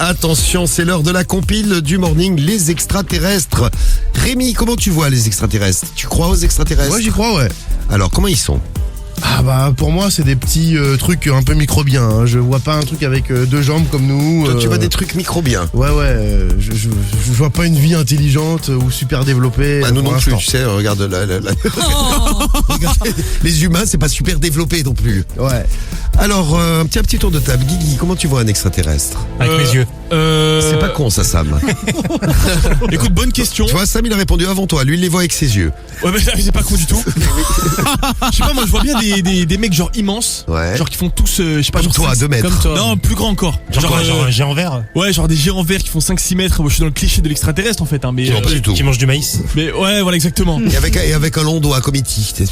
Attention, c'est l'heure de la compile du morning, les extraterrestres. Rémi, comment tu vois les extraterrestres? Tu crois aux extraterrestres? Ouais, j'y crois, ouais. Alors, comment ils sont? Ah bah pour moi c'est des petits trucs un peu microbiens, hein. Je vois pas un truc avec deux jambes comme nous. Toi, tu vois des trucs microbiens. Ouais, je vois pas une vie intelligente ou super développée. Nous pour non plus, l'instant. tu sais, regarde Regarde, les humains, c'est pas super développé non plus. Ouais. Alors, un petit tour de table. Guigui, comment tu vois un extraterrestre? Avec mes yeux. C'est pas con ça, Sam. Écoute, bonne question. Tu vois, Sam, il a répondu avant toi. Lui, il les voit avec ses yeux. Ouais, mais c'est pas con du tout. Je sais pas, moi je vois bien des mecs genre immenses. Ouais. Genre qui font tous, je sais pas, Comme genre toi, 2 mètres. Comme toi. Non, plus grand encore. Genre un géant vert Ouais, genre des géants verts qui font 5-6 mètres. Moi je suis dans le cliché de l'extraterrestre en fait. Hein, mais, Non, pas du tout. qui mange du maïs. mais ouais, voilà, exactement. Et avec un long doigt comme E.T.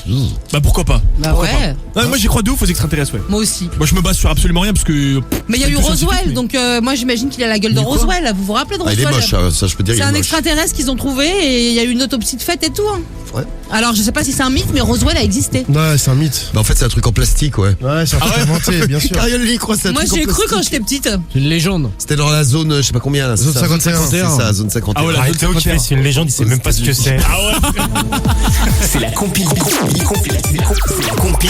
Bah pourquoi pas. Bah ouais, Non, moi j'y crois de ouf aux extraterrestres, ouais. moi aussi. Moi je me base sur absolument rien parce que. Mais il y a eu tout scientifique, Roswell, mais- donc moi j'imagine qu'il a la gueule de Mais quoi Roswell. Vous vous rappelez de Ah, il Roswell? est moche, ça je peux dire. C'est il est un moche. extraterrestre qu'ils ont trouvé et il y a eu une autopsie de fait et tout. Hein. Ouais. Alors je sais pas si c'est un mythe, mais Roswell a existé. Ouais, c'est un mythe. Bah, en fait, c'est un truc en plastique, ouais. Ouais, c'est un truc inventé, bien sûr. Cariole, il croit, c'est un Moi truc en j'ai cru plastique. quand j'étais petite. C'est une légende. C'était dans la zone, je sais pas combien. Là, Zone c'est ça, 51. C'est ça, zone 51. Ah ouais, la Arrêtez zone où tu fais, c'est une légende, il sait même pas ce que c'est. Ah ouais. C'est la compile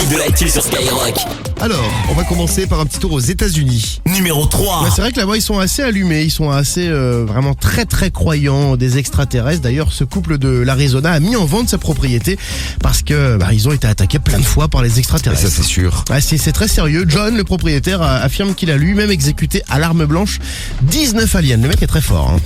de l'actu sur Skyrock. Alors, on va commencer par un petit tour aux États-Unis. Numéro 3. Ouais, c'est vrai que là-bas ils sont assez allumés, ils sont assez vraiment très très croyants des extraterrestres. D'ailleurs, ce couple de l'Arizona a mis en vente sa propriété parce que ils ont été attaqués plein de fois par les Et extraterrestres. ça, c'est sûr. Ouais, c'est très sérieux. John, le propriétaire, affirme qu'il a lui-même exécuté à l'arme blanche 19 aliens. Le mec est très fort. Hein.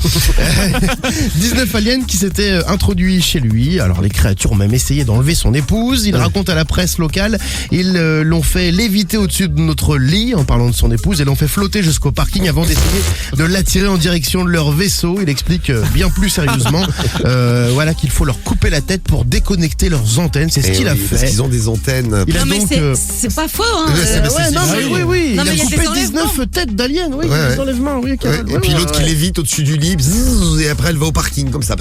19 aliens qui s'étaient introduits chez lui. Alors les créatures ont même essayé d'enlever son épouse. Il raconte à la presse locale, ils l'ont fait léviter au-dessus de notre lit en parlant de son épouse et l'ont fait flotter jusqu'au parking avant d'essayer de l'attirer en direction de leur vaisseau. Il explique bien plus sérieusement voilà qu'il faut leur couper la tête pour déconnecter leurs antennes. C'est ce Et qu'il a oui, Parce fait. qu'ils ont des antennes. Il a Non mais donc c'est pas faux. Hein. Ouais, c'est ouais, non, mais oui. Non, il mais a il y a coupé des enlèvements. 19 têtes d'aliens, oui, Ouais, des ouais. enlèvements, oui, Ouais, carrément. et puis l'autre qui lévite au-dessus du lit, bzzz, et après elle va au parking comme ça.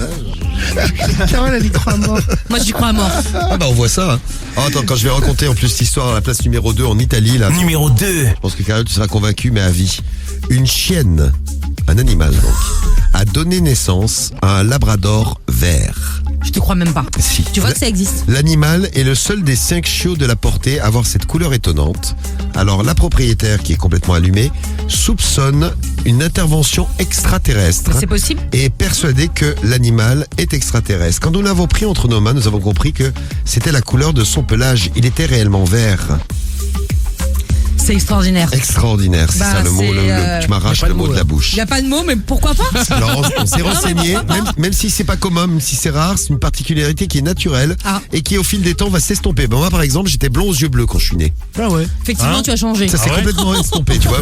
Carole, elle y croit à mort. Moi j'y crois à mort. Ah bah on voit ça. Hein. Oh, attends, quand je vais raconter en plus cette histoire à la place numéro 2 en Italie, là, Numéro 2. je pense que Carole, tu seras convaincu, mais à vie. Une chienne, un animal donc, a donné naissance à un labrador vert. Je te crois même pas. Si. Tu vois que ça existe. L'animal est le seul des 5 chiots de la portée à avoir cette couleur étonnante. Alors la propriétaire, qui est complètement allumée, soupçonne une intervention extraterrestre C'est possible. et est persuadée que l'animal est extraterrestre. Quand nous l'avons pris entre nos mains, nous avons compris que c'était la couleur de son pelage. Il était réellement vert. C'est extraordinaire. Extraordinaire, c'est Bah, ça le mot. c'est, Tu m'arraches le mot de la bouche. Il y a pas de mots, mais pourquoi pas? Alors on s'est renseigné, pourquoi pas même si c'est pas commun, même si c'est rare, c'est une particularité qui est naturelle Ah. et qui au fil des temps va s'estomper. Ben moi par exemple, j'étais blond aux yeux bleus quand je suis né. Ah ouais. Effectivement, tu as changé. Ça s'est ouais complètement estompé, tu vois.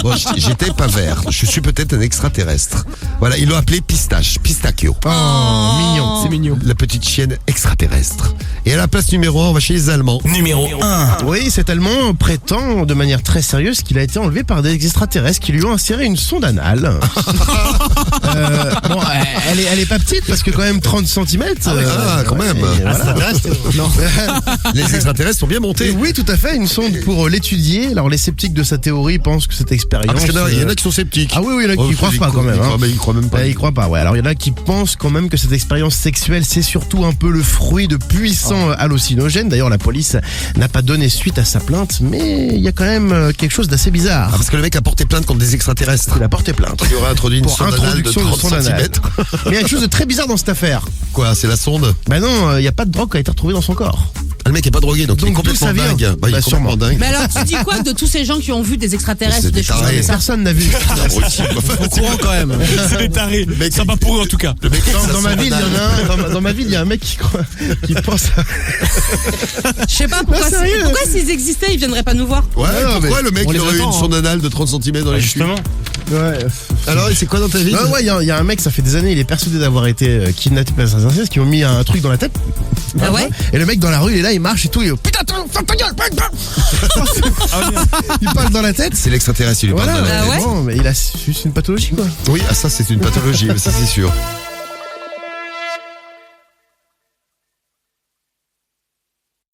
Bon, j'étais pas vert, je suis peut-être un extraterrestre. Voilà, ils l'ont appelé Pistache, Pistachio. Oh, mignon. C'est mignon. La petite chienne extraterrestre. Et à la place numéro 1, on va chez les Allemands. Numéro 1. Oui, cet Allemand prétend de manière très sérieuse qu'il a été enlevé par des extraterrestres qui lui ont inséré une sonde anale. Bon, elle est pas petite parce que quand même 30 cm. Quand même. Non. Les extraterrestres sont bien montés. Oui, tout à fait, une sonde pour l'étudier. Alors les sceptiques de sa théorie pensent que cette expérience... Ah, parce qu'il y en a qui sont sceptiques. Ah oui, il y en a qui y croient pas quand même. Hein. Mais ils croient même pas. Il croit pas, ouais. Alors il y en a qui pensent quand même que cette expérience sexuelle c'est surtout un peu le fruit de puissants hallucinogènes. D'ailleurs la police n'a pas donné suite à sa plainte, mais il y a quand même quelque chose d'assez bizarre. Ah, parce que le mec a porté plainte contre des extraterrestres. Il a porté plainte. Il aurait introduit une Pour sonde anale de introduction de 30 sonde anale. cm. Mais il y a quelque chose de très bizarre dans cette affaire. Quoi, c'est la sonde? Bah non, il n'y a pas de drogue qui a été retrouvée dans son corps. Ah, le mec est pas drogué, donc il est Donc, d'où complètement ça vient dingue. Bah, il est Bah, complètement sûrement. dingue. Mais alors, tu dis quoi de tous ces gens qui ont vu des extraterrestres C'est ou des des choses tarés. comme ça? Personne n'a vu. Au courant quand même. C'est des tarés. Ça va pour eux en tout cas. Dans ma ville, il y en a un. Dans ma ville, il y a un mec qui pense à... Je sais pas pourquoi. sérieux Pourquoi s'ils existaient, ils viendraient pas nous voir? Ouais, non, pourquoi mais le mec on il les aurait eu attend, une sonde anale de 30 cm dans les culs? Justement. Ouais. Alors, et c'est quoi dans ta vie? Ouais, il y a un mec, ça fait des années, il est persuadé d'avoir été kidnappé par des extraterrestres qui ont mis un truc dans la tête. Ah ouais? Et le mec dans la rue, il est là, il marche et tout, il est putain, ferme ta gueule, il parle dans la tête. C'est l'extraterrestre, il lui parle Voilà, de la Ah tête. ouais bon, mais il a juste une pathologie quoi. Oui, ah, ça c'est une pathologie, ça c'est sûr.